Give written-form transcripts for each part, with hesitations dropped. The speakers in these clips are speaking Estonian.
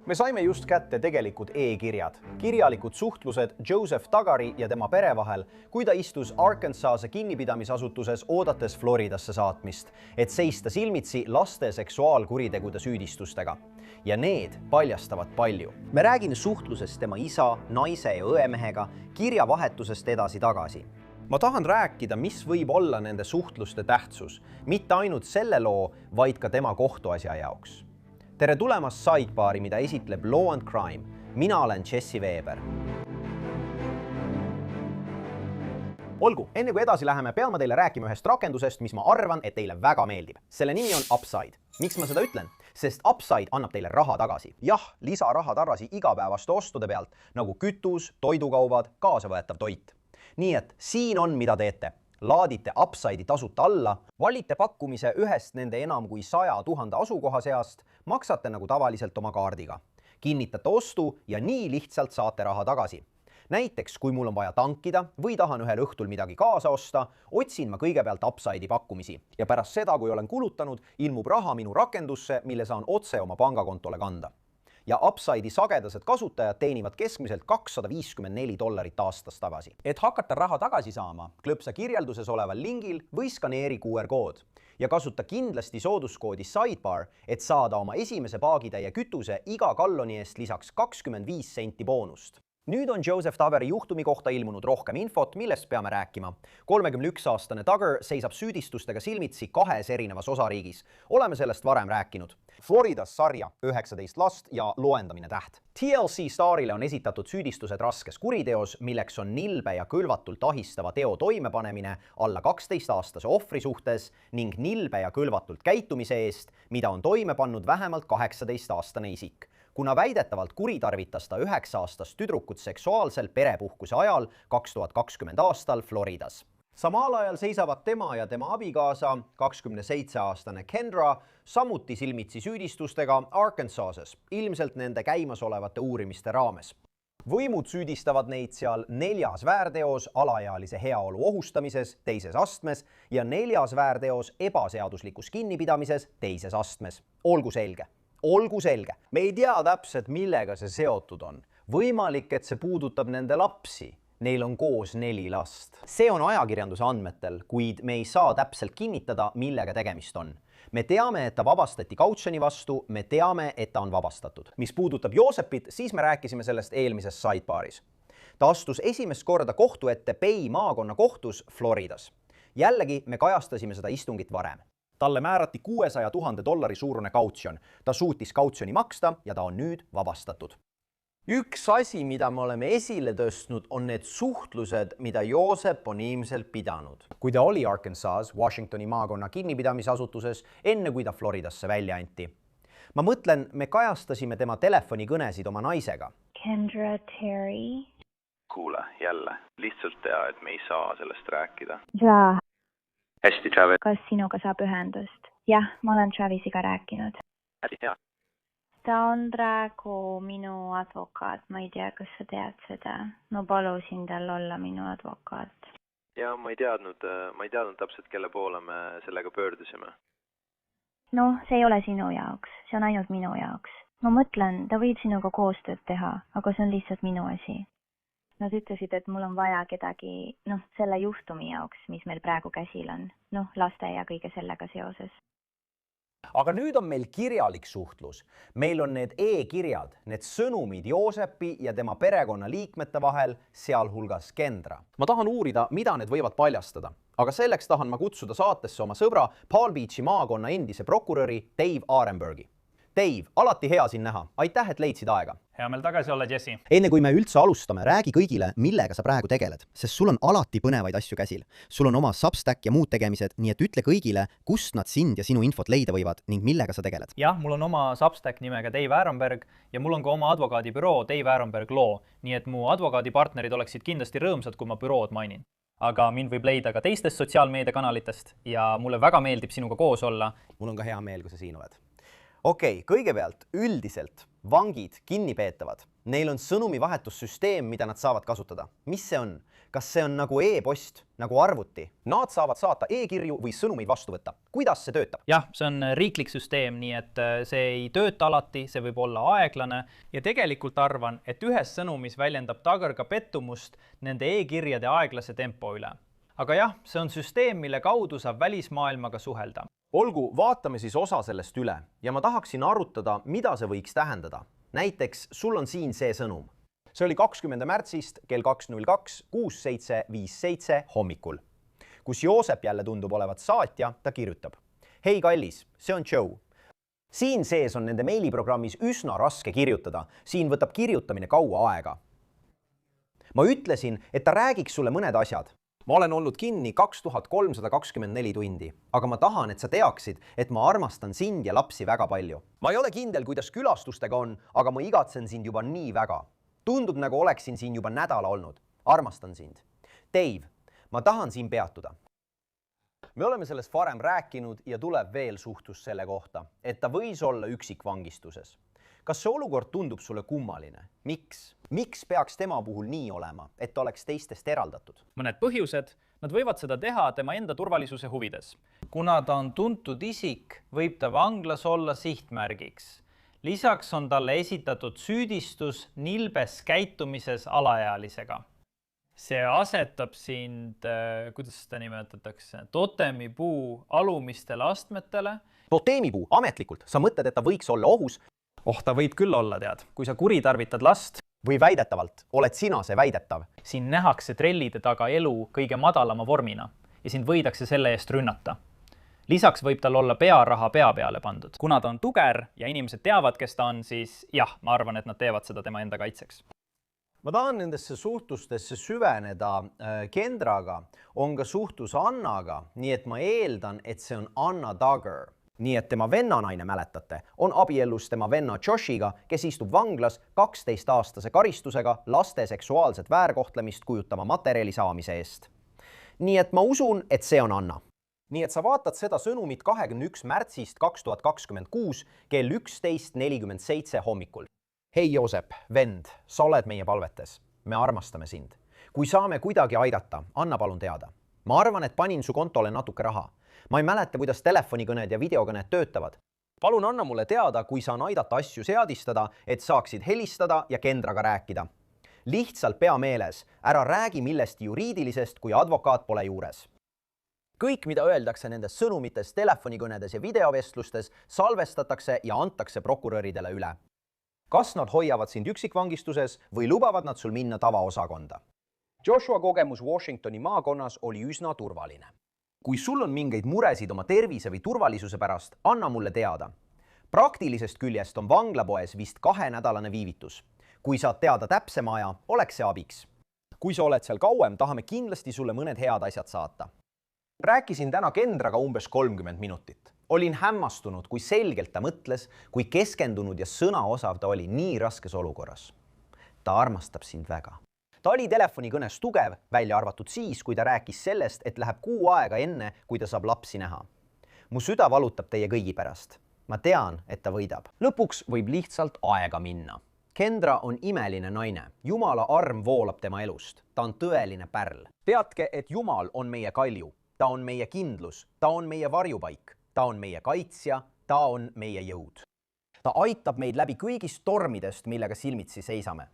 Me saime just kätte tegelikud e-kirjad, kirjalikud suhtlused Joseph Tuggari ja tema pere vahel, kui ta istus Arkansase kinnipidamisasutuses oodates Floridasse saatmist, et seista silmitsi laste seksuaalkuritegude süüdistustega. Ja need paljastavad palju. Me räägime suhtlusest tema isa, naise ja õemehega, kirjavahetusest edasi-tagasi. Ma tahan rääkida, mis võib olla nende suhtluste tähtsus, mitte ainult selle loo, vaid ka tema kohtuasja jaoks. Tere tulemast Sidebaari, mida esitleb Law and Crime. Mina olen Jesse Weber. Olgu, enne kui edasi läheme, pean ma teile rääkima ühest rakendusest, mis ma arvan, et teile väga meeldib. Selle nimi on Upside. Miks ma seda ütlen? Sest Upside annab teile raha tagasi. Jah, lisaraha tagasi igapäevaste ostude pealt, nagu kütus, toidukaubad, kaasavõetav toit. Nii et siin on, mida teete. Laadite Upside'i tasuta alla, valite pakkumise ühest nende enam kui 100 000 asukoha seast, maksate nagu tavaliselt oma kaardiga. Kinnitate ostu ja nii lihtsalt saate raha tagasi. Näiteks, kui mul on vaja tankida või tahan ühel õhtul midagi kaasa osta, otsin ma kõigepealt Upside'i pakkumisi. Ja pärast seda, kui olen kulutanud, ilmub raha minu rakendusse, mille saan otse oma pangakontole kanda. Ja Upside'i sagedased kasutajad teenivad keskmiselt $254 aastas tagasi. Et hakata raha tagasi saama, klõpsa kirjelduses oleval lingil või skaneeri QR-kood. Ja kasuta kindlasti sooduskoodi Sidebar, et saada oma esimese paagitäie kütuse iga galloni eest lisaks 25 senti boonust. Nüüd on Joseph Tuggari juhtumi kohta ilmunud rohkem infot, millest peame rääkima. 31-aastane Tuggar seisab süüdistustega silmitsi 2 erinevas osariigis. Oleme sellest varem rääkinud. Floridas sarja 19 last ja loendamine täht. TLC Starile on esitatud süüdistused raskes kuriteos, milleks on nilbe ja kõlvatult ahistava teo toimepanemine alla 12-aastase ohvri suhtes ning nilbe ja kõlvatult käitumise eest, mida on toime pannud vähemalt 18-aastane isik. Kuna väidetavalt kuritarvitas ta 9-aastast tüdrukut seksuaalsel perepuhkuse ajal 2020 aastal Floridas. Samal ajal seisavad tema ja tema abikaasa, 27-aastane Kendra, samuti silmitsi süüdistustega Arkansases, ilmselt nende käimasolevate uurimiste raames. Võimud süüdistavad neid seal 4 väärteos alaealise heaolu ohustamises 2. astmes ja 4 väärteos ebaseaduslikus kinnipidamises 2. astmes. Olgu selge. Olgu selge. Me ei tea täpselt, millega see seotud on. Võimalik, et see puudutab nende lapsi. Neil on koos 4 last. See on ajakirjanduse andmetel, kuid me ei saa täpselt kinnitada, millega tegemist on. Me teame, et ta vabastati kautsjoni vastu, me teame, et ta on vabastatud. Mis puudutab Josephit, siis me rääkisime sellest eelmises Sidebaaris. Ta astus esimest korda kohtu ette Bay maakonna kohtus Floridas. Jällegi me kajastasime seda istungit varem. Talle määrati $600,000 suurune kautsjon. Ta suutis kautsjoni maksta ja ta on nüüd vabastatud. Üks asi, mida me oleme esile tõstnud, on need suhtlused, mida Joseph on ilmselt pidanud. Kui ta oli Arkansas, Washingtoni maakonna kinnipidamisasutuses, enne kui ta Floridasse välja anti. Ma mõtlen, me kajastasime tema telefonikõnesid oma naisega. Kendra, Terry. Kuule, jälle. Lihtsalt tea, et me ei saa sellest rääkida. Jaa. Hästi, Travis. Kas sinuga saab ühendust? Jah, ma olen Travisiga rääkinud. Hästi, hea. Ta on praegu minu advokaat. Ma ei tea, kas sa tead seda. Ma palusin tal olla minu advokaat. Ja ma ei teadnud täpselt, kelle poole me sellega pöördusime. No, see ei ole sinu jaoks. See on ainult minu jaoks. Ma mõtlen, ta võib sinuga koostööd teha, aga see on lihtsalt minu asi. Nad ütlesid, et mul on vaja kedagi, selle juhtumi jaoks, mis meil praegu käsil on. Laste ja kõige sellega seoses. Aga nüüd on meil kirjalik suhtlus. Meil on need e-kirjad, need sõnumid Josephi ja tema perekonna liikmete vahel, sealhulgas Kendra. Ma tahan uurida, mida need võivad paljastada. Aga selleks tahan ma kutsuda saatesse oma sõbra Palm Beachi maakonna endise prokuröri Dave Arenbergi. Dave, alati hea siin näha. Aitäh, et leidsid aega. Hea meil tagasi olla, Jesse. Enne kui me üldse alustame, räägi kõigile, millega sa praegu tegeled, sest sul on alati põnevaid asju käsil. Sul on oma Substack ja muud tegemised, nii et ütle kõigile, kust nad sind ja sinu infot leida võivad ning millega sa tegeled. Jah, mul on oma Substack nimega Dave Arenberg ja mul on ka oma advokaadibüroo Dave Arenberg Law, nii et mu advokaadipartnerid oleksid kindlasti rõõmsad, kui ma bürood mainin. Aga mind võib leida ka teistest sotsiaalmeediakanalitest ja mulle väga meeldib sinuga koos olla. Mul on ka hea meel, kui sa siin oled. Okei, kõigepealt üldiselt vangid, kinnipeetavad. Neil on sõnumivahetussüsteem, mida nad saavad kasutada. Mis see on? Kas see on nagu e-post, nagu arvuti? Nad saavad saata e-kirju või sõnumeid vastu võtta. Kuidas see töötab? Jah, see on riiklik süsteem, nii et see ei tööta alati, see võib olla aeglane ja tegelikult arvan, et ühes sõnumis väljendab Dagger ka pettumust nende e-kirjade aeglase tempo üle. Aga jah, see on süsteem, mille kaudu saab välismaailmaga suhelda. Olgu, vaatame siis osa sellest üle ja ma tahaksin arutada, mida see võiks tähendada. Näiteks, sul on siin see sõnum. See oli 20. märtsist kell 2.02, 6.7.57 hommikul, kus Joosep jälle tundub olevat saatja, ta kirjutab. Hei kallis, see on Joe. Siin sees on nende meiliprogrammis üsna raske kirjutada, siin võtab kirjutamine kaua aega. Ma ütlesin, et ta räägiks sulle mõned asjad. Ma olen olnud kinni 2324 tundi, aga ma tahan, et sa teaksid, et ma armastan sind ja lapsi väga palju. Ma ei ole kindel, kuidas külastustega on, aga ma igatsen sind juba nii väga. Tundub, nagu oleksin siin juba nädala olnud. Armastan sind. Dave, ma tahan siin peatuda. Me oleme sellest varem rääkinud ja tuleb veel suhtlus selle kohta, et ta võis olla üksikvangistuses. Kas see olukord tundub sulle kummaline? Miks? Miks peaks tema puhul nii olema, et ta oleks teistest eraldatud? Mõned põhjused, nad võivad seda teha tema enda turvalisuse huvides. Kuna ta on tuntud isik, võib ta vanglas olla sihtmärgiks. Lisaks on talle esitatud süüdistus nilbes käitumises alaealisega. See asetab sind, kuidas seda nimetatakse, totemipuu alumistele astmetele. Totemipuu, ametlikult, sa mõtled, et ta võiks olla ohus? Ta võib küll olla, tead. Kui sa kuritarvitad last või väidetavalt, oled sina see väidetav. Siin nähakse trellide taga elu kõige madalama vormina ja sind võidakse selle eest rünnata. Lisaks võib tal olla pearaha pea peale pandud. Kuna ta on tuger ja inimesed teavad, kes ta on, siis jah, ma arvan, et nad teevad seda tema enda kaitseks. Ma tahan nendesse suhtlustesse süveneda. Kendraga on ka suhtlus Annaga, nii et ma eeldan, et see on Anna Dagger. Nii et tema vennanaine, mäletate, on abiellus tema venna Joshiga, kes istub vanglas 12-aastase karistusega laste seksuaalset väärkohtlemist kujutama materjali saamise eest. Nii et ma usun, et see on Anna. Nii et sa vaatad seda sõnumit 21. märtsist 2026 kell 11.47 hommikul. Hei Joosep, vend, sa oled meie palvetes. Me armastame sind. Kui saame kuidagi aidata, anna palun teada. Ma arvan, et panin su kontole natuke raha. Ma ei mäleta, kuidas telefonikõned ja videokõned töötavad. Palun anna mulle teada, kui saan aidata asju seadistada, et saaksid helistada ja Kendraga rääkida. Lihtsalt pea meeles, ära räägi millesti juriidilisest, kui advokaat pole juures. Kõik, mida öeldakse nendes sõnumites, telefonikõnedes ja videovestlustes, salvestatakse ja antakse prokuröridele üle. Kas nad hoiavad sind üksikvangistuses või lubavad nad sul minna tavaosakonda? Joshua kogemus Washingtoni maakonnas oli üsna turvaline. Kui sul on mingeid muresid oma tervise või turvalisuse pärast, anna mulle teada. Praktilisest küljest on vanglapoes vist 2-nädalane viivitus. Kui saad teada täpsema aja, oleks see abiks. Kui sa oled seal kauem, tahame kindlasti sulle mõned head asjad saata. Rääkisin täna Kendraga umbes 30 minutit. Olin hämmastunud, kui selgelt ta mõtles, kui keskendunud ja sõnaosav ta oli nii raskes olukorras. Ta armastab sind väga. Ta oli telefonikõnes tugev, välja arvatud siis, kui ta rääkis sellest, et läheb kuu aega enne, kui ta saab lapsi näha. Mu süda valutab teie kõigi pärast. Ma tean, et ta võidab. Lõpuks võib lihtsalt aega minna. Kendra on imeline naine. Jumala arm voolab tema elust. Ta on tõeline pärl. Teadke, et Jumal on meie kalju. Ta on meie kindlus. Ta on meie varjupaik. Ta on meie kaitsja. Ta on meie jõud. Ta aitab meid läbi kõigist tormidest, millega silmitsi seisame.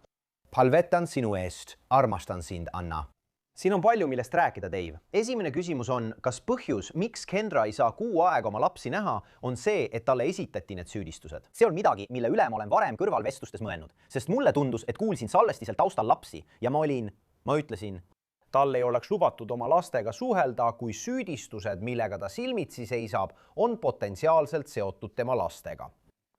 Palvetan sinu eest, armastan sind, Anna. Siin on palju, millest rääkida, Dave. Esimene küsimus on, kas põhjus, miks Kendra ei saa kuu aega oma lapsi näha, on see, et talle esitati need süüdistused. See on midagi, mille üle ma olen varem kõrvalvestlustes mõelnud, sest mulle tundus, et kuulsin salvestisel taustal lapsi ja ma ütlesin, tal ei oleks lubatud oma lastega suhelda, kui süüdistused, millega ta silmitsi seisab, on potentsiaalselt seotud tema lastega.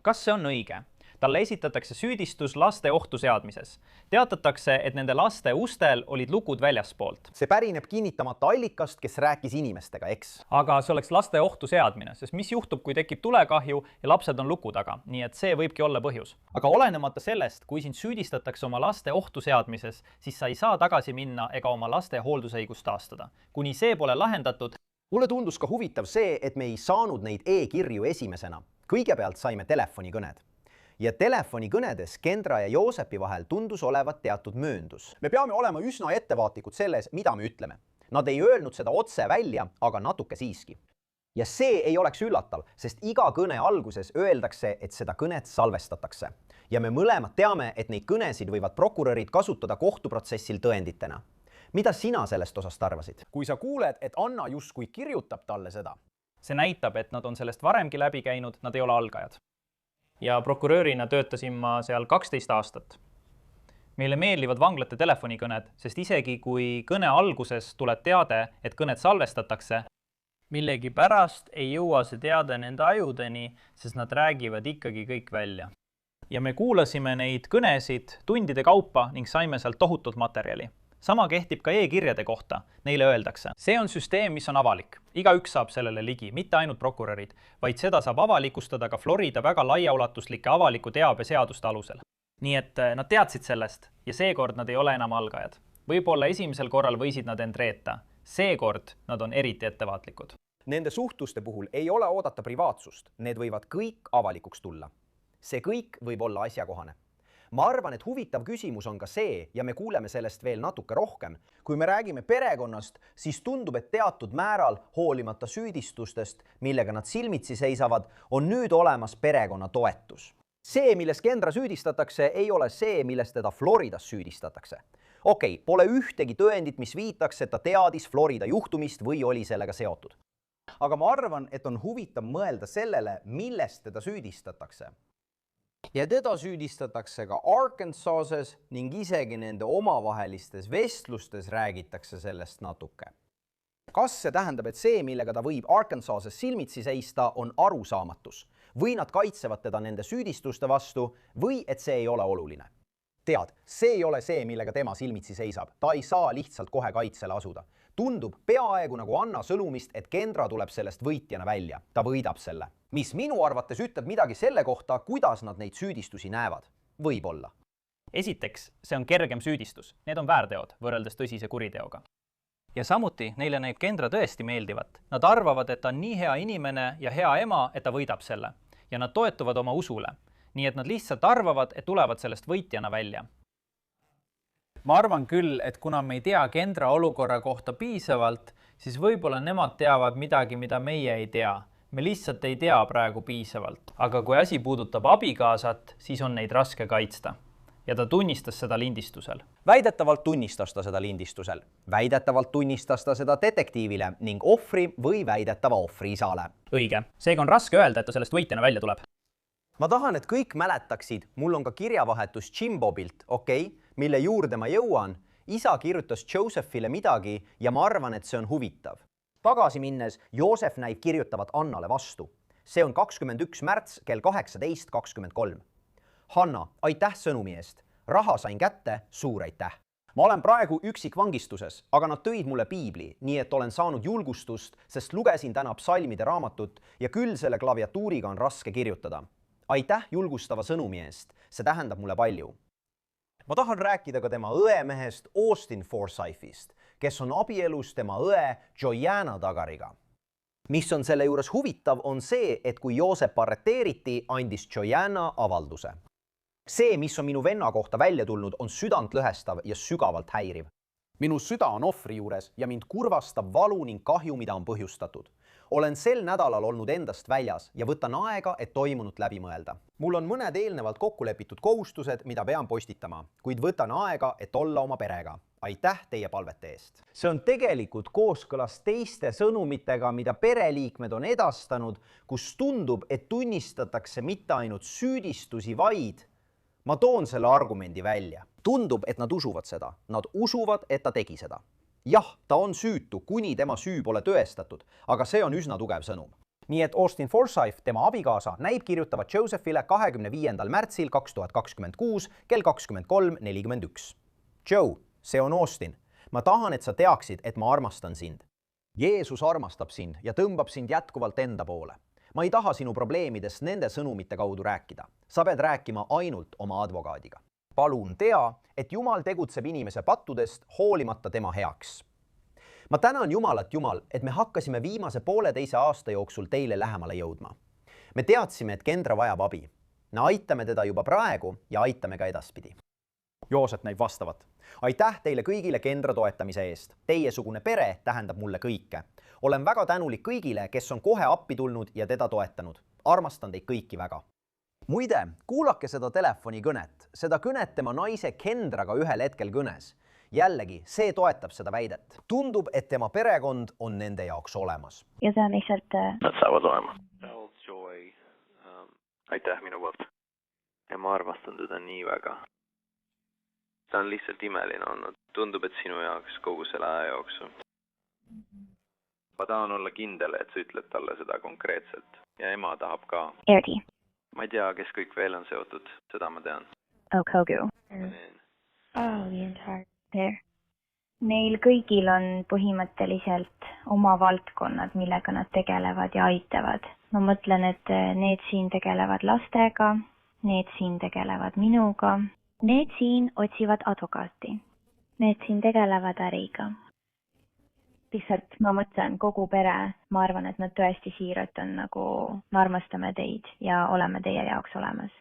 Kas see on õige? Talle esitatakse süüdistus laste ohtu seadmises. Teatatakse, et nende laste ustel olid lukud väljaspoolt. See pärineb kinnitamata allikast, kes rääkis inimestega, eks? Aga see oleks laste ohtu seadmine, sest mis juhtub, kui tekib tulekahju ja lapsed on luku taga, nii et see võibki olla põhjus. Aga olenemata sellest, kui sind süüdistatakse oma laste ohtu seadmises, siis sa ei saa tagasi minna ega oma laste hooldusõigust taastada. Kuni see pole lahendatud. Mulle tundus ka huvitav see, et me ei saanud neid e-kirju esimesena. Kõigepealt saime telefonikõned. ja telefonikõnedes Kendra ja Joosepi vahel tundus olevat teatud mööndus. me peame olema üsna ettevaatlikud selles, mida me ütleme. Nad ei öelnud seda otse välja, aga natuke siiski. Ja see ei oleks üllatav, sest iga kõne alguses öeldakse, et seda kõnet salvestatakse. Ja me mõlemad teame, et neid kõnesid võivad prokurörid kasutada kohtuprotsessil tõenditena. Mida sina sellest osast arvasid? Kui sa kuuled, et Anna justkui kirjutab talle seda, see näitab, et nad on sellest varemgi läbi käinud, nad ei ole algajad. Ja prokuröörina töötasin ma seal 12 aastat. Meile meeldivad vanglate telefonikõned, sest isegi kui kõne alguses tuleb teade, et kõnet salvestatakse, millegipärast ei jõua see teade nende ajudeni, sest nad räägivad ikkagi kõik välja. Ja me kuulasime neid kõnesid tundide kaupa ning saime sealt tohutult materjali. Sama kehtib ka e-kirjade kohta, neile öeldakse. See on süsteem, mis on avalik. Igaüks saab sellele ligi, mitte ainult prokurörid, vaid seda saab avalikustada ka Florida väga laiaulatuslike avaliku teabe seaduste alusel. Nii et nad teadsid sellest ja seekord nad ei ole enam algajad. Võib-olla esimesel korral võisid nad end reeta. Seekord nad on eriti ettevaatlikud. Nende suhtluste puhul ei ole oodata privaatsust, need võivad kõik avalikuks tulla. See kõik võib olla asjakohane. Ma arvan, et huvitav küsimus on ka see, ja me kuuleme sellest veel natuke rohkem. Kui me räägime perekonnast, siis tundub, et teatud määral, hoolimata süüdistustest, millega nad silmitsi seisavad, on nüüd olemas perekonna toetus. See, milles Kendra süüdistatakse, ei ole see, milles teda Floridas süüdistatakse. Okei, pole ühtegi tõendit, mis viitaks, et ta teadis Florida juhtumist või oli sellega seotud. Aga ma arvan, et on huvitav mõelda sellele, millest teda süüdistatakse. Ja teda süüdistatakse ka Arkansases ning isegi nende omavahelistes vestlustes räägitakse sellest natuke. Kas see tähendab, et see, millega ta võib Arkansases silmitsi seista, on arusaamatus? Või nad kaitsevad teda nende süüdistuste vastu või et see ei ole oluline? Tead, see ei ole see, millega tema silmitsi seisab. Ta ei saa lihtsalt kohe kaitsele asuda. Tundub peaaegu nagu Anna sõnumist, et Kendra tuleb sellest võitjana välja. Ta võidab selle. Mis minu arvates ütleb midagi selle kohta, kuidas nad neid süüdistusi näevad. Võib-olla. Esiteks, see on kergem süüdistus. Need on väärteod võrreldes tõsise kuriteoga. Ja samuti neile näib Kendra tõesti meeldivat. Nad arvavad, et ta on nii hea inimene ja hea ema, et ta võidab selle. Ja nad toetuvad oma usule. Nii et nad lihtsalt arvavad, et tulevad sellest võitjana välja. Ma arvan küll, et kuna me ei tea Kendra olukorra kohta piisavalt, siis võib-olla nemad teavad midagi, mida meie ei tea. Me lihtsalt ei tea praegu piisavalt. Aga kui asi puudutab abikaasat, siis on neid raske kaitsta. Ja ta tunnistas seda lindistusel. Väidetavalt tunnistas ta seda lindistusel. Väidetavalt tunnistas ta seda detektiivile ning ohvri või väidetava ohvri isale. Õige. Seega on raske öelda, et ta sellest võitjana välja tuleb. Ma tahan, et kõik mäletaksid, mul on ka kirjavahetus Jimbobilt, mille juurde ma jõuan. Isa kirjutas Josephile midagi ja ma arvan, et see on huvitav. Tagasi minnes, Joosef näib kirjutavat Annale vastu. See on 21. märts kell 18.23. Hanna, aitäh sõnumi eest. Raha sain kätte, suur aitäh. Ma olen praegu üksikvangistuses, aga nad tõid mulle piibli, nii et olen saanud julgustust, sest lugesin täna psalmide raamatut ja küll selle klaviatuuriga on raske kirjutada. Aitäh julgustava sõnumi eest, see tähendab mulle palju. Ma tahan rääkida ka tema õemehest Austin Forsythist, kes on abielus tema õe Joanna Dagariga. Mis on selle juures huvitav, on see, et kui Joosep arreteeriti, andis Joanna avalduse. See, mis on minu venna kohta välja tulnud, on südantlõhestav ja sügavalt häiriv. Minu süda on ohvri juures ja mind kurvastab valu ning kahju, mida on põhjustatud. Olen sel nädalal olnud endast väljas ja võtan aega, et toimunut läbi mõelda. Mul on mõned eelnevalt kokkulepitud kohustused, mida pean postitama, kuid võtan aega, et olla oma perega. Aitäh teie palvete eest. See on tegelikult kooskõlas teiste sõnumitega, mida pereliikmed on edastanud, kus tundub, et tunnistatakse mitte ainult süüdistusi, vaid ma toon selle argumendi välja. Tundub, et nad usuvad seda. Nad usuvad, et ta tegi seda. Jah, ta on süütu, kuni tema süü pole tõestatud, aga see on üsna tugev sõnum. Nii et Austin Forsyth, tema abikaasa, näib kirjutavat Josephile 25. märtsil 2026 kell 23.41. Joe, see on Austin. Ma tahan, et sa teaksid, et ma armastan sind. Jeesus armastab sind ja tõmbab sind jätkuvalt enda poole. Ma ei taha sinu probleemidest nende sõnumite kaudu rääkida. Sa pead rääkima ainult oma advokaadiga. Palun tea, et Jumal tegutseb inimese pattudest hoolimata tema heaks. Ma tänan Jumalat, Jumal, et me hakkasime viimase 1,5 aasta jooksul teile lähemale jõudma. Me teadsime, et Kendra vajab abi. me aitame teda juba praegu ja aitame ka edaspidi. Joosep näib vastavat. Aitäh teile kõigile Kendra toetamise eest. Teiesugune pere tähendab mulle kõike. Olen väga tänulik kõigile, kes on kohe appi tulnud ja teda toetanud. Armastan teid kõiki väga. Muide, kuulake seda telefonikõnet. Seda kõnet tema naise Kendraga ühel hetkel kõnes. Jällegi, see toetab seda väidet. Tundub, et tema perekond on nende jaoks olemas. ja see on lihtsalt Nad saavad olema. Joy, aitäh minu poolt. Ja ma armastan teda nii väga. Ta on lihtsalt imeline olnud. Tundub, et sinu jaoks kogu selle aja jooksul. Ma tahan olla kindel, et sa ütled talle seda konkreetselt. Ja ema tahab ka. Erdi. Ma ei tea, kes kõik veel on seotud. Seda ma tean. Kogu. There. Neil kõigil on põhimõtteliselt oma valdkonnad, millega nad tegelevad ja aitavad. Ma mõtlen, et need siin tegelevad lastega, need siin tegelevad minuga, need siin otsivad advokaati, need siin tegelevad äriga. Lihtsalt ma mõtlen kogu pere, ma arvan, et nad tõesti siiralt on nagu, me armastame teid ja oleme teie jaoks olemas.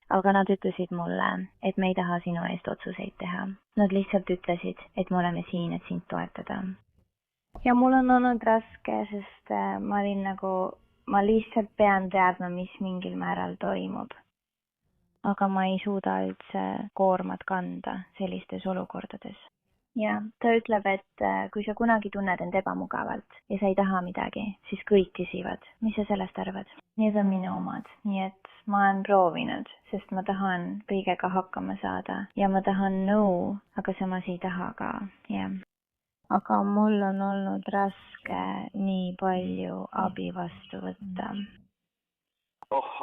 Aga nad ütlesid mulle, et me ei taha sinu eest otsuseid teha. Nad lihtsalt ütlesid, et me oleme siin, et sind toetada. Ja mul on olnud raske, sest ma olin nagu, ma lihtsalt pean teadma, mis mingil määral toimub. Aga ma ei suuda üldse koormat kanda sellistes olukordades. Ja ta ütleb, et kui sa kunagi tunned end ebamugavalt ja sa ei taha midagi, siis kõik küsivad, mis sa sellest arvad. Need on minu omad, nii et ma olen proovinud, sest ma tahan kõigega hakkama saada ja ma tahan nõu, aga samas ei taha ka, jah. Aga mul on olnud raske nii palju abi vastu võtta.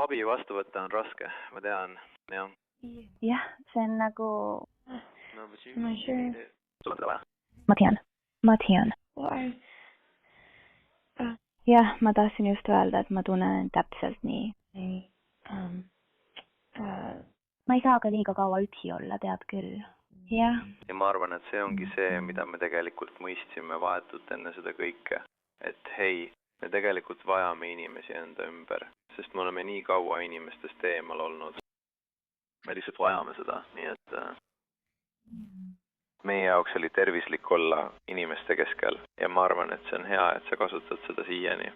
Abi vastu võtta on raske, ma tean, jah. Jah, see on nagu... No, but you Ma tean. Jah, ma tahtsin just öelda, et ma tunnen täpselt nii. Ma ei saa ka liiga kaua üksi olla, tead küll. Jah. Ja ma arvan, et see ongi see, mida me tegelikult mõistsime vahetult enne seda kõike. Et hei, me tegelikult vajame inimesi enda ümber, sest me oleme nii kaua inimestest eemal olnud. Me lihtsalt vajame seda, nii et meie jaoks oli tervislik olla inimeste keskel ja ma arvan, et see on hea, et sa kasutad seda siiani.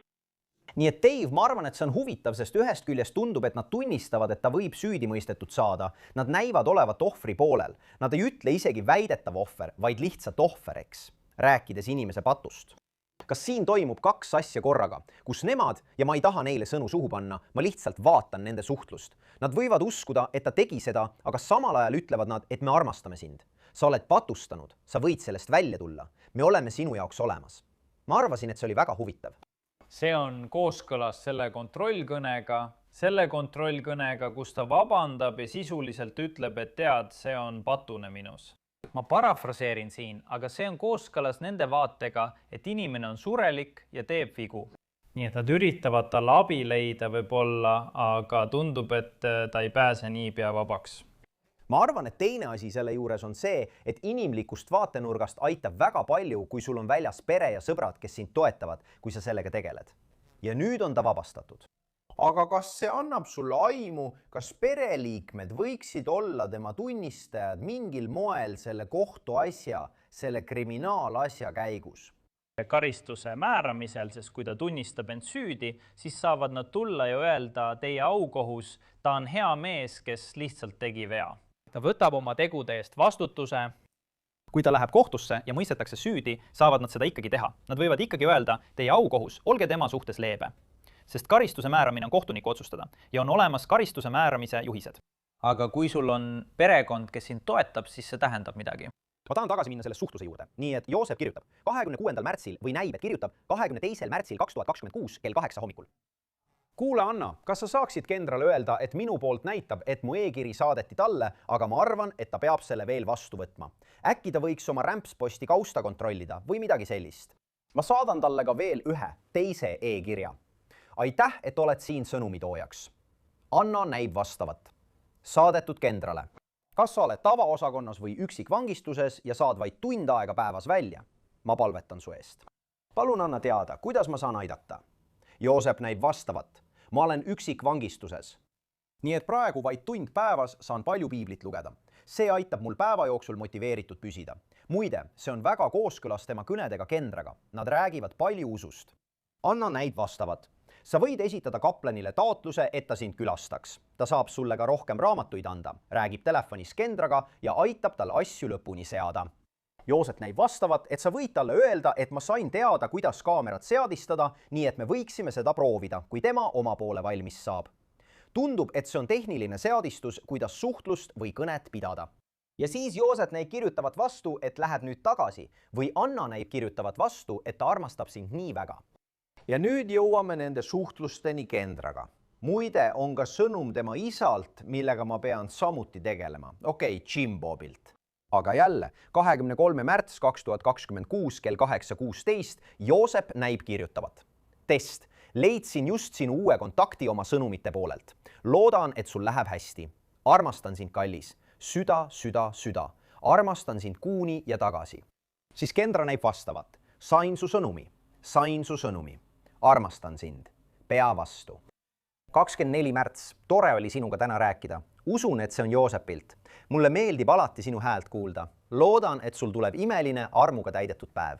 Nii et Dave, ma arvan, et see on huvitav, sest ühest küljest tundub, et nad tunnistavad, et ta võib süüdi mõistetud saada. Nad näivad olevat ohvri poolel. Nad ei ütle isegi väidetav ohver, vaid lihtsalt ohver, eks, rääkides inimese patust. Kas siin toimub kaks asja korraga, kus nemad, ja ma ei taha neile sõnu suhu panna, ma lihtsalt vaatan nende suhtlust. Nad võivad uskuda, et ta tegi seda, aga samal ajal ütlevad nad, et me armastame sind. Sa oled patustanud, sa võid sellest välja tulla. Me oleme sinu jaoks olemas. Ma arvasin, et see oli väga huvitav. See on kooskõlas selle kontrollkõnega, kus ta vabandab ja sisuliselt ütleb, et tead, see on patune minus. Ma parafraseerin siin, aga see on kooskõlas nende vaatega, et inimene on surelik ja teeb vigu. Nii et nad üritavad talle abi leida võib-olla, aga tundub, et ta ei pääse niipea vabaks. Ma arvan, et teine asi selle juures on see, et inimlikust vaatenurgast aitab väga palju, kui sul on väljas pere ja sõbrad, kes sind toetavad, kui sa sellega tegeled. Ja nüüd on ta vabastatud. Aga kas see annab sulle aimu, kas pereliikmed võiksid olla tema tunnistajad mingil moel selle kohtuasja, selle kriminaalasja käigus? Karistuse määramisel, sest kui ta tunnistab end süüdi, siis saavad nad tulla ja öelda teie aukohus, ta on hea mees, kes lihtsalt tegi vea. Ta võtab oma tegude eest vastutuse. Kui ta läheb kohtusse ja mõistetakse süüdi, saavad nad seda ikkagi teha. Nad võivad ikkagi öelda, teie aukohus, olge tema suhtes leebe. Sest karistuse määramine on kohtuniku otsustada ja on olemas karistuse määramise juhised. Aga kui sul on perekond, kes sind toetab, siis see tähendab midagi. Ma tahan tagasi minna selle suhtluse juurde. Nii et Joosep kirjutab 26. märtsil või näib, et kirjutab 22. märtsil 2026 kell 8 hommikul. Kuule, Anna, kas sa saaksid Kendrale öelda, et minu poolt näitab, et mu e-kiri saadeti talle, aga ma arvan, et ta peab selle veel vastu võtma. Äkki ta võiks oma rämpsposti kausta kontrollida või midagi sellist. Ma saadan talle ka veel ühe teise e-kirja. Aitäh, et oled siin sõnumitoojaks. Anna näib vastavat. Saadetud Kendrale. Kas sa oled tavaosakonnas või üksikvangistuses ja saad vaid tund aega päevas välja? Ma palvetan su eest. Palun anna teada, kuidas ma saan aidata. Joosep näib vastavat. Ma olen üksikvangistuses. nii et praegu vaid tund päevas saan palju piiblit lugeda. See aitab mul päeva jooksul motiveeritud püsida. Muide, see on väga kooskõlas tema kõnedega Kendraga. Nad räägivad palju usust. Anna näid vastavad. Sa võid esitada kaplanile taotluse, et ta sind külastaks. Ta saab sulle ka rohkem raamatuid anda, räägib telefonis Kendraga ja aitab tal asju lõpuni seada. Joosep näib vastavat, et sa võid talle öelda, et ma sain teada, kuidas kaamerat seadistada, nii et me võiksime seda proovida, kui tema oma poole valmis saab. Tundub, et see on tehniline seadistus, kuidas suhtlust või kõnet pidada. Ja siis Joosep näib kirjutavat vastu, et lähed nüüd tagasi või Anna näib kirjutavat vastu, et ta armastab sind nii väga. Ja nüüd jõuame nende suhtlusteni Kendraga. Muide on ka sõnum tema isalt, millega ma pean samuti tegelema. Okei, Jimbobilt. Aga jälle, 23. märts 2026 kell 8.16 Joosep näib kirjutavat. Test. Leidsin just sinu uue kontakti oma sõnumite poolelt. Loodan, et sul läheb hästi. Armastan sind, kallis. Süda, süda, süda. Armastan sind kuuni ja tagasi. Siis Kendra näib vastavat. Sain su sõnumi. Sain su sõnumi. Armastan sind. Pea vastu. 24. märts. Tore oli sinuga täna rääkida. Usun, et see on Joosepilt. Mulle meeldib alati sinu häält kuulda. Loodan, et sul tuleb imeline armuga täidetud päev.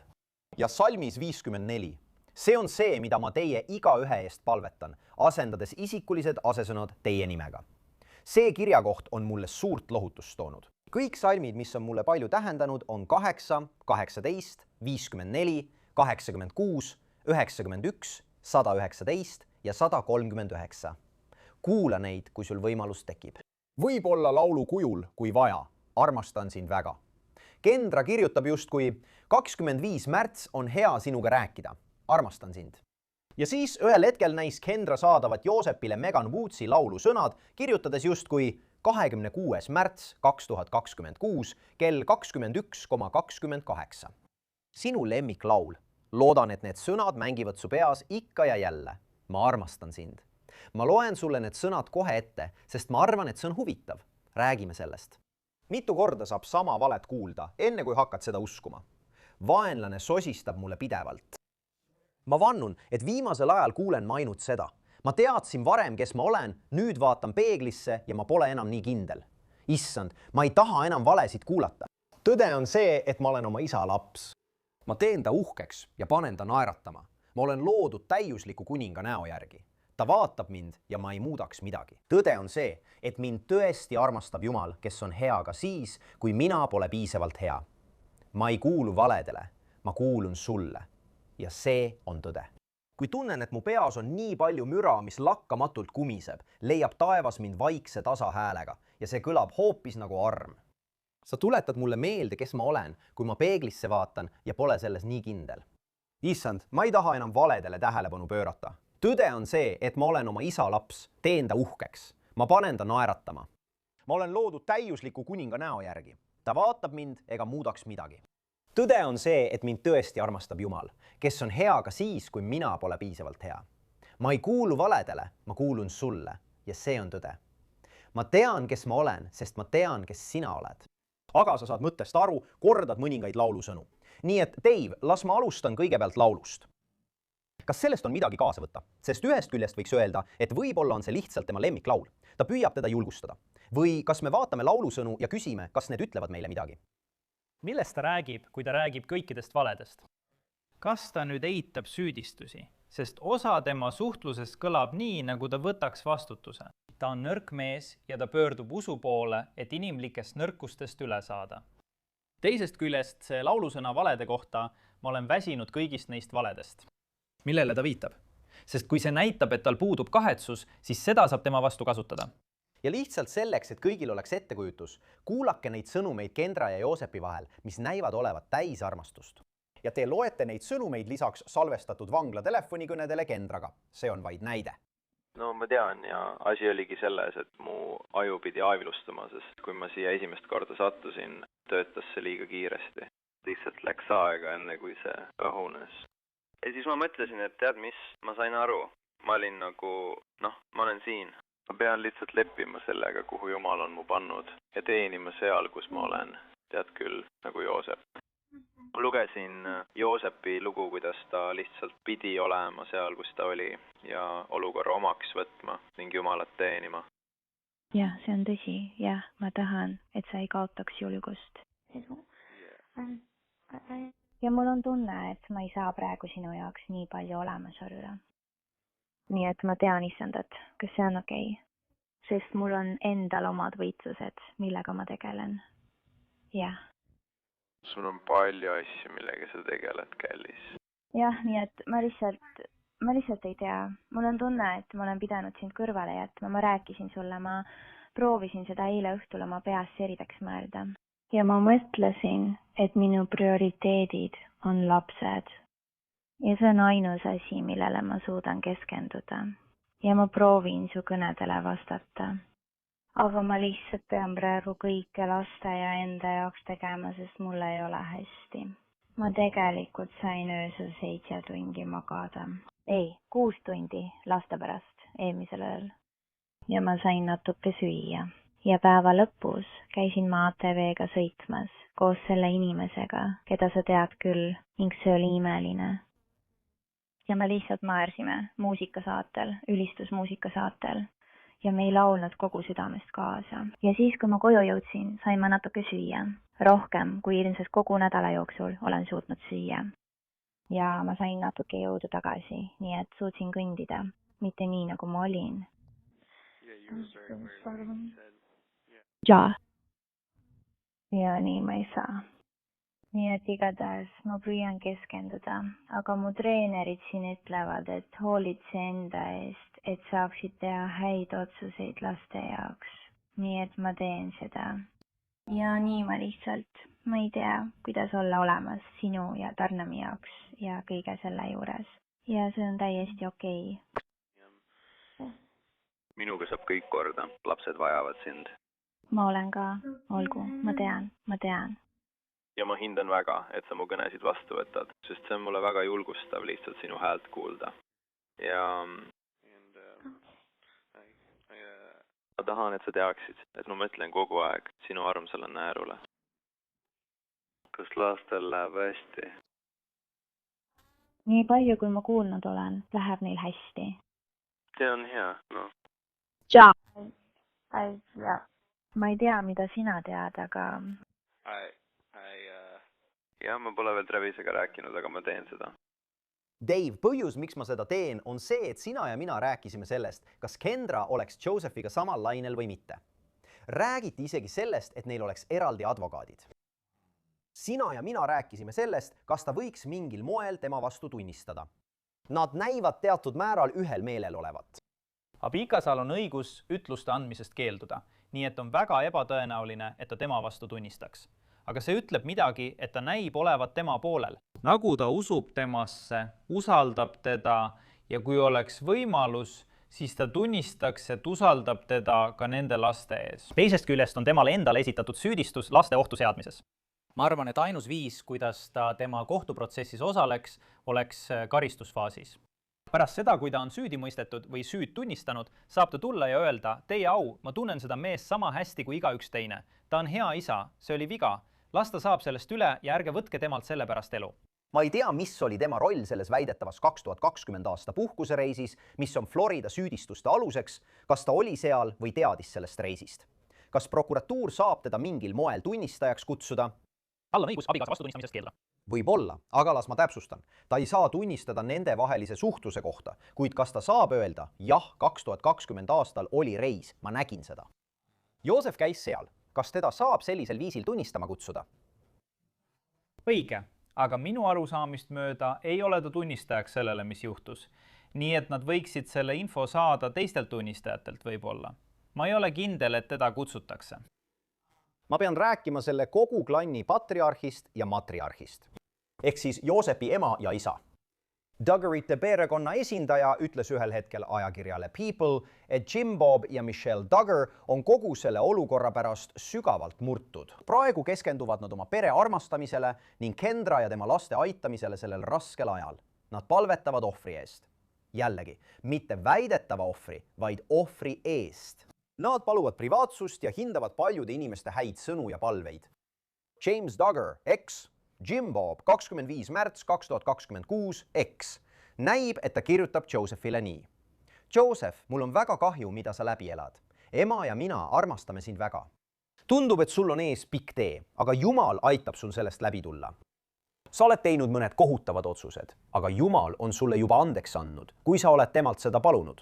Ja salmis 54. See on see, mida ma teie igaühe eest palvetan, asendades isikulised asesõnad teie nimega. See kirjakoht on mulle suurt lohutust toonud. Kõik salmid, mis on mulle palju tähendanud, on 8, 18, 54, 86, 91, 119 ja 139. Kuula neid, kui sul võimalus tekib. Võib-olla laulu kujul, kui vaja. Armastan sind väga. Kendra kirjutab justkui 25. märts on hea sinuga rääkida. Armastan sind. Ja siis ühel hetkel näis Kendra saadavat Joosepile Megan Woodsi laulu sõnad, kirjutades justkui 26. märts 2026 kell 21,28. Sinu lemmiklaul. Loodan, et need sõnad mängivad su peas ikka ja jälle. Ma armastan sind. Ma loen sulle need sõnad kohe ette, sest ma arvan, et see on huvitav. Räägime sellest. Mitu korda saab sama valet kuulda, enne kui hakkad seda uskuma. Vaenlane sosistab mulle pidevalt. Ma vannun, et viimasel ajal kuulen ma ainult seda. Ma teadsin varem, kes ma olen, nüüd vaatan peeglisse ja ma pole enam nii kindel. Issand, ma ei taha enam valesid kuulata. Tõde on see, et ma olen oma isa laps. Ma teen ta uhkeks ja panen ta naeratama. Ma olen loodud täiusliku kuninga näo järgi. Ta vaatab mind ja ma ei muudaks midagi. Tõde on see, et mind tõesti armastab Jumal, kes on hea ka siis, kui mina pole piisavalt hea. Ma ei kuulu valedele, ma kuulun sulle. Ja see on tõde. Kui tunnen, et mu peas on nii palju müra, mis lakkamatult kumiseb, leiab taevas mind vaikse tasa häälega ja see kõlab hoopis nagu arm. Sa tuletad mulle meelde, kes ma olen, kui ma peeglisse vaatan ja pole selles nii kindel. Issand, ma ei taha enam valedele tähelepanu pöörata. Tõde on see, et ma olen oma isa laps, teen ta uhkeks. Ma panen ta naeratama. Ma olen loodud täiusliku kuninga näo järgi. Ta vaatab mind ega muudaks midagi. Tõde on see, et mind tõesti armastab Jumal, kes on hea ka siis, kui mina pole piisavalt hea. Ma ei kuulu valedele, ma kuulun sulle ja see on tõde. Ma tean, kes ma olen, sest ma tean, kes sina oled. Aga sa saad mõttest aru, kordad mõningaid laulusõnu. Nii et Dave, las ma alustan kõigepealt laulust. Kas sellest on midagi kaasa võtta? Sest ühest küljest võiks öelda, et võib-olla on see lihtsalt tema lemmiklaul. Ta püüab teda julgustada. Või kas me vaatame laulusõnu ja küsime, kas need ütlevad meile midagi? Millest ta räägib, kui ta räägib kõikidest valedest? Kas ta nüüd eitab süüdistusi? Sest osa tema suhtlusest kõlab nii, nagu ta võtaks vastutuse. Ta on nõrk mees ja ta pöördub usu poole, et inimlikest nõrkustest üle saada. Teisest küljest see laulusõna valede kohta ma olen väsinud kõigist neist valedest. Millele ta viitab? Sest kui see näitab, et tal puudub kahetsus, siis seda saab tema vastu kasutada. Ja lihtsalt selleks, et kõigil oleks ettekujutus, kuulake neid sõnumeid Kendra ja Joosepi vahel, mis näivad olevat täis armastust. Ja te loete neid sõnumeid lisaks salvestatud vangla telefonikõnedele Kendraga. See on vaid näide. No ma tean ja asi oligi selles, et mu aju pidi aevilustama, sest kui ma siia esimest korda sattusin, töötas see liiga kiiresti. Lihtsalt läks aega enne, kui see rahunes. Ja siis ma mõtlesin, et tead mis, ma sain aru. Ma olin nagu, ma olen siin. Ma pean lihtsalt leppima sellega, kuhu Jumal on mu pannud ja teenima seal, kus ma olen. Tead küll, nagu Joosep. Ma lugesin Joosepi lugu, kuidas ta lihtsalt pidi olema seal, kus ta oli ja olukorra omaks võtma ning Jumalat teenima. jah, see on tõsi, jah, ma tahan, et sa ei kaotaks julgust. ja mul on tunne, et ma ei saa praegu sinu jaoks nii palju olemas olla. nii et ma tean isandat, kas see on okei? Sest mul on endal omad võitlused, millega ma tegelen. jah. sul on palju asju, millega sa tegeled, kallis. jah, nii et ma lihtsalt ei tea. mul on tunne, et ma olen pidanud sind kõrvale jätma, ma rääkisin sulle, ma proovisin seda eile õhtul oma peas seridaks mõelda. ja ma mõtlesin, et minu prioriteedid on lapsed. ja see on ainus asi, millele ma suudan keskenduda. ja ma proovin su kõnedele vastata. aga ma lihtsalt pean praegu kõike laste ja enda jaoks tegema, sest mul ei ole hästi. ma tegelikult sain öösel 7 tundi magada. ei, 6 tundi laste pärast eelmisel ööl. ja ma sain natuke süüa. ja päeva lõpus käisin ma ATV-ga sõitmas koos selle inimesega, keda sa tead küll, ning see oli imeline. ja me lihtsalt naersime muusikasaatel, ülistusmuusikasaatel. ja me ei laulnud kogu südamest kaasa. ja siis, kui ma koju jõudsin, sain ma natuke süüa. Rohkem, kui ilmselt kogu nädala jooksul olen suutnud süüa. ja ma sain natuke jõudu tagasi, nii et suutsin kõndida. Mitte nii, nagu ma olin. ja nii ma ei saa. Nii et igatahes ma püüan keskenduda, aga mu treenerid siin ütlevad, et hoolitse enda eest, et saaksid teha häid otsuseid laste jaoks. Nii et ma teen seda. Ja nii ma lihtsalt, ma ei tea, kuidas olla olemas sinu ja Tarnami jaoks ja kõige selle juures. Ja see on täiesti okei. Minuga saab kõik korda, lapsed vajavad sind. Ma olen ka, olgu, ma tean. Ja ma hindan väga, et sa mu kõnesid vastu võtad, sest see on mulle väga julgustav lihtsalt sinu häält kuulda. Ja ma tahan, et sa teaksid, et ma mõtlen kogu aeg sinu armsale Näärule. Kas lastel läheb hästi? Nii palju, kui ma kuulnud olen, läheb neil hästi. See on hea, no. Ma ei tea, mida sina tead, aga... Ja ma pole veel Travisega rääkinud, aga ma teen seda. Dave, põhjus, miks ma seda teen, on see, et sina ja mina rääkisime sellest, kas Kendra oleks Josephiga samal lainel või mitte. Räägiti isegi sellest, et neil oleks eraldi advokaadid. Sina ja mina rääkisime sellest, kas ta võiks mingil moel tema vastu tunnistada. Nad näivad teatud määral ühel meelel olevat. Abikasal on õigus ütluste andmisest keelduda, nii et on väga ebatõenäoline, et ta tema vastu tunnistaks. Aga see ütleb midagi, et ta näib olevat tema poolel. Nagu ta usub temasse, usaldab teda ja kui oleks võimalus, siis ta tunnistaks, et usaldab teda ka nende laste ees. Teisest küljest on temale endale esitatud süüdistus laste ohtu seadmises. Ma arvan, et ainus viis, kuidas ta tema kohtuprotsessis osaleks, oleks karistusfaasis. Pärast seda, kui ta on süüdi mõistetud või süüd tunnistanud, saab ta tulla ja öelda, teie au, ma tunnen seda meest sama hästi kui igaüks teine. Ta on hea isa, see oli viga. Las ta saab sellest üle ja ärge võtke temalt selle pärast elu. Ma ei tea, mis oli tema roll selles väidetavas 2020 aasta puhkusereisis, mis on Florida süüdistuste aluseks, kas ta oli seal või teadis sellest reisist. Kas prokuratuur saab teda mingil moel tunnistajaks kutsuda? Tal on õigus abikaasa vastutunnistamisest keelduda. Võib-olla, aga las ma täpsustan. Ta ei saa tunnistada nende vahelise suhtluse kohta, kuid kas ta saab öelda, jah, 2020 aastal oli reis, ma nägin seda. Joosef käis seal. Kas teda saab sellisel viisil tunnistama kutsuda? Õige, aga minu arusaamist mööda ei ole ta tunnistajaks sellele, mis juhtus. Nii et nad võiksid selle info saada teistelt tunnistajatelt võib-olla. Ma ei ole kindel, et teda kutsutakse. Ma pean rääkima selle kogu klanni patriarhist ja matriarhist. Ehk siis Joosepi ema ja isa. Duggarite perekonna esindaja ütles ühel hetkel ajakirjale People, et Jim Bob ja Michelle Duggar on kogu selle olukorra pärast sügavalt murtud. Praegu keskenduvad nad oma pere armastamisele ning Kendra ja tema laste aitamisele sellel raskel ajal. Nad palvetavad ohvri eest. Jällegi, mitte väidetava ohvri, vaid ohvri eest. Nad paluvad privaatsust ja hindavad paljude inimeste häid sõnu ja palveid. James Duggar, eks, Jim Bob, 25 märts 2026, eks. Näib, et ta kirjutab Josephile nii. Joseph, mul on väga kahju, mida sa läbi elad. ema ja mina armastame sind väga. Tundub, et sul on ees pikk tee, aga Jumal aitab sul sellest läbi tulla. Sa oled teinud mõned kohutavad otsused, aga Jumal on sulle juba andeks andnud, kui sa oled temalt seda palunud.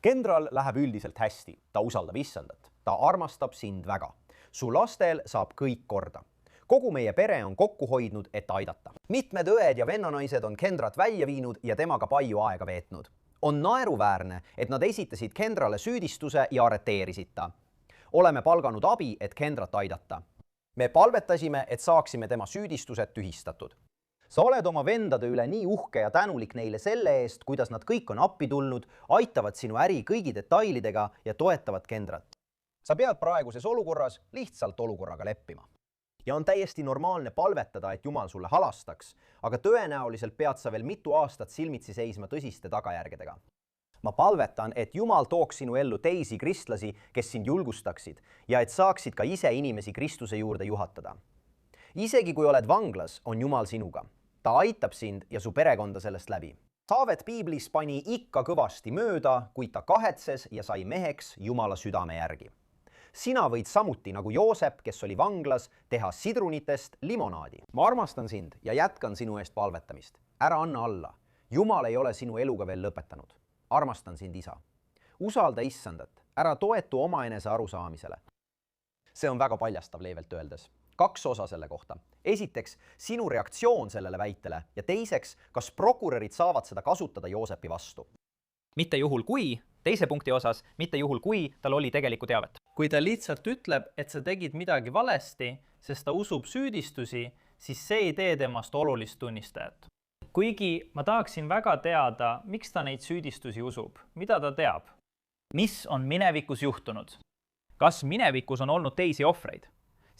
Kendral läheb üldiselt hästi, ta usaldab issandat, ta armastab sind väga. Su lastel saab kõik korda. Kogu meie pere on kokku hoidnud, et aidata. Mitmed õed ja vennanaised on Kendrat välja viinud ja temaga palju aega veetnud. On naeruväärne, et nad esitasid Kendrale süüdistuse ja arreteerisid ta. Oleme palganud abi, et Kendrat aidata. Me palvetasime, et saaksime tema süüdistused tühistatud. Sa oled oma vendade üle nii uhke ja tänulik neile selle eest, kuidas nad kõik on appi tulnud, aitavad sinu äri kõigi detailidega ja toetavad Kendrat. Sa pead praeguses olukorras lihtsalt olukorraga leppima. Ja on täiesti normaalne palvetada, et Jumal sulle halastaks, aga tõenäoliselt pead sa veel mitu aastat silmitsi seisma tõsiste tagajärgedega. Ma palvetan, et Jumal tooks sinu ellu teisi kristlasi, kes sind julgustaksid ja et saaksid ka ise inimesi Kristuse juurde juhatada. Isegi kui oled vanglas, on Jumal sinuga. Ta aitab sind ja su perekonda sellest läbi. Taavet piiblis pani ikka kõvasti mööda, kuid ta kahetses ja sai meheks Jumala südame järgi. Sina võid samuti nagu Joosep, kes oli vanglas, teha sidrunitest limonaadi. Ma armastan sind ja jätkan sinu eest palvetamist. Ära anna alla. Jumal ei ole sinu eluga veel lõpetanud. Armastan sind, isa. Usalda issandat. Ära toetu omaenese arusaamisele. See on väga paljastav leevelt öeldes. 2 osa selle kohta. Esiteks, sinu reaktsioon sellele väitele ja teiseks, kas prokurörid saavad seda kasutada Joosepi vastu. mitte juhul kui, teise punkti osas, mitte juhul kui tal oli tegelikku teavet. kui ta lihtsalt ütleb, et sa tegid midagi valesti, sest ta usub süüdistusi, siis see ei tee temast olulist tunnistajat. Kuigi ma tahaksin väga teada, miks ta neid süüdistusi usub, mida ta teab. Mis on minevikus juhtunud? Kas minevikus on olnud teisi ohvreid?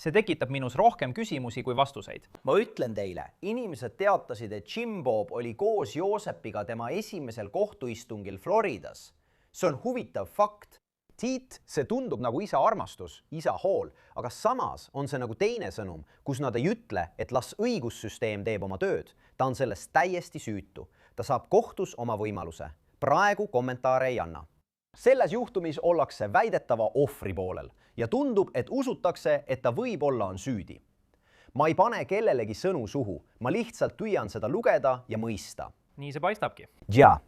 See tekitab minus rohkem küsimusi kui vastuseid. Ma ütlen teile, inimesed teatasid, et Jim Bob oli koos Joosepiga tema esimesel kohtuistungil Floridas. See on huvitav fakt. Tiit, see tundub nagu isa armastus, isa hool, aga samas on see nagu teine sõnum, kus nad ei ütle, et las õigussüsteem teeb oma tööd. Ta on sellest täiesti süütu. Ta saab kohtus oma võimaluse. Praegu kommentaare ei anna. Selles juhtumis ollakse väidetava ohvri poolel ja tundub, et usutakse, et ta võib-olla on süüdi. Ma ei pane kellelegi sõnu suhu, ma lihtsalt püüan seda lugeda ja mõista. Nii see paistabki. Ja.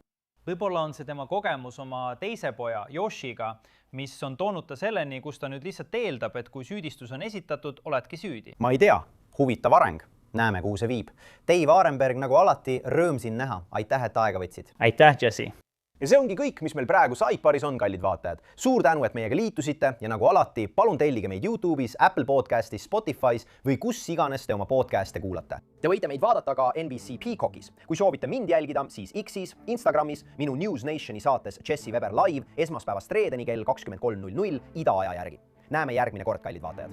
Võib-olla on see tema kogemus oma teise poja, Yoshiga, mis on toonud ta selleni, kus ta nüüd lihtsalt eeldab, et kui süüdistus on esitatud, oledki süüdi. Ma ei tea, huvitav areng. Näeme, kuhu see viib. Dave Arenberg, nagu alati, rõõm sind näha. Aitäh, et aega võtsid. Aitäh, Jesse! Ja see ongi kõik, mis meil praegu Sidebaris on, kallid vaatajad. Suur tänu, et meiega liitusite ja nagu alati, palun tellige meid YouTube'is, Apple Podcastis, Spotify's või kus iganes te oma podcast'e kuulate. Te võite meid vaadata ka NBC Peacockis. Kui soovite mind jälgida, siis X'is, Instagramis, minu News Nationi saates Jesse Weber live esmaspäevast reedeni kell 23.00 idaaja järgi. Näeme järgmine kord, kallid vaatajad.